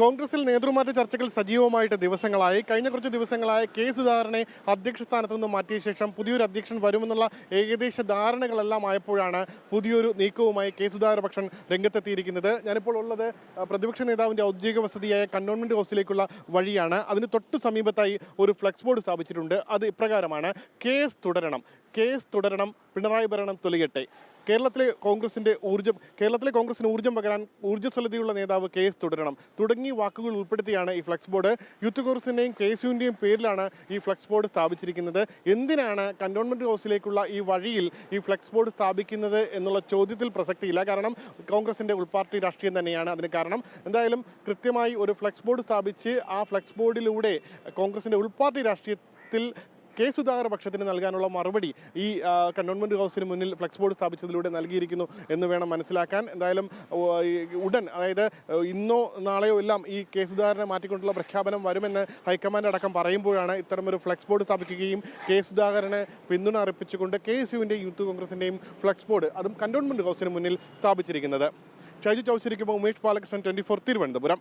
കോൺഗ്രസിൽ നേതൃമാറ്റ ചർച്ചകൾ സജീവമായിട്ട് ദിവസങ്ങളായി. കഴിഞ്ഞ കുറച്ച് ദിവസങ്ങളായി കെ സുധാകരനെ അധ്യക്ഷ സ്ഥാനത്തു നിന്ന് മാറ്റിയ ശേഷം പുതിയൊരു അധ്യക്ഷൻ വരുമെന്നുള്ള ഏകദേശ ധാരണകളെല്ലാം ആയപ്പോഴാണ് പുതിയൊരു നീക്കവുമായി കെ സുധാകര പക്ഷം രംഗത്തെത്തിയിരിക്കുന്നത്. ഞാനിപ്പോൾ ഉള്ളത് പ്രതിപക്ഷ നേതാവിൻ്റെ ഔദ്യോഗിക വസതിയായ കന്റോൺമെന്റ് ഹൗസിലേക്കുള്ള വഴിയാണ്. അതിന് തൊട്ടു സമീപത്തായി ഒരു ഫ്ലെക്സ് ബോർഡ് സ്ഥാപിച്ചിട്ടുണ്ട്. അത് ഇപ്രകാരമാണ്: കേസ് തുടരണം, പിണറായി ഭരണം തൊലയട്ടെ. കേരളത്തിലെ കോൺഗ്രസിന് ഊർജ്ജം പകരാൻ ഊർജ്ജസ്വലതയുള്ള നേതാവ് കേസ് തുടരണം തുടങ്ങിയ വാക്കുകൾ ഉൾപ്പെടുത്തിയാണ് ഈ ഫ്ലെക്സ് ബോർഡ്. യൂത്ത് കോൺഗ്രസിൻ്റെയും കെ എസ് യുവിൻ്റെയും പേരിലാണ് ഈ ഫ്ലെക്സ് ബോർഡ് സ്ഥാപിച്ചിരിക്കുന്നത്. എന്തിനാണ് കന്റോൺമെന്റ് ഹൗസിലേക്കുള്ള ഈ വഴിയിൽ ഈ ഫ്ലെക്സ് ബോർഡ് സ്ഥാപിക്കുന്നത് എന്നുള്ള ചോദ്യത്തിൽ പ്രസക്തിയില്ല. കാരണം കോൺഗ്രസിൻ്റെ ഉൾപാർട്ടി രാഷ്ട്രീയം തന്നെയാണ് അതിന് കാരണം. എന്തായാലും കൃത്യമായി ഒരു ഫ്ലെക്സ് ബോർഡ് സ്ഥാപിച്ച് ആ ഫ്ലെക്സ് ബോർഡിലൂടെ കോൺഗ്രസിൻ്റെ ഉൾപാർട്ടി രാഷ്ട്രീയത്തിൽ കെ സുധാകര പക്ഷത്തിന് നൽകാനുള്ള മറുപടി ഈ കന്റോൺമെന്റ് ഹൗസിന് മുന്നിൽ ഫ്ലെക്സ് ബോർഡ് സ്ഥാപിച്ചതിലൂടെ നൽകിയിരിക്കുന്നു എന്ന് വേണം മനസ്സിലാക്കാൻ. എന്തായാലും ഉടൻ, അതായത് ഇന്നോ നാളെയോ എല്ലാം ഈ കെ സുധാകരനെ മാറ്റിക്കൊണ്ടുള്ള പ്രഖ്യാപനം വരുമെന്ന് ഹൈക്കമാൻഡ് അടക്കം പറയുമ്പോഴാണ് ഇത്തരമൊരു ഫ്ലെക്സ് ബോർഡ് സ്ഥാപിക്കുകയും കെ സുധാകരനെ പിന്തുണ അർപ്പിച്ചുകൊണ്ട് കെ എസ് യുവിൻ്റെയും യൂത്ത് കോൺഗ്രസിൻ്റെയും ഫ്ലെക്സ് ബോർഡ് അതും കന്റോൺമെന്റ് ഹൗസിന് മുന്നിൽ സ്ഥാപിച്ചിരിക്കുന്നത്. ഷൈജു ചൗധരിക്കുമ്പോൾ ഉമേഷ് ബാലകൃഷ്ണൻ, 24 തിരുവനന്തപുരം.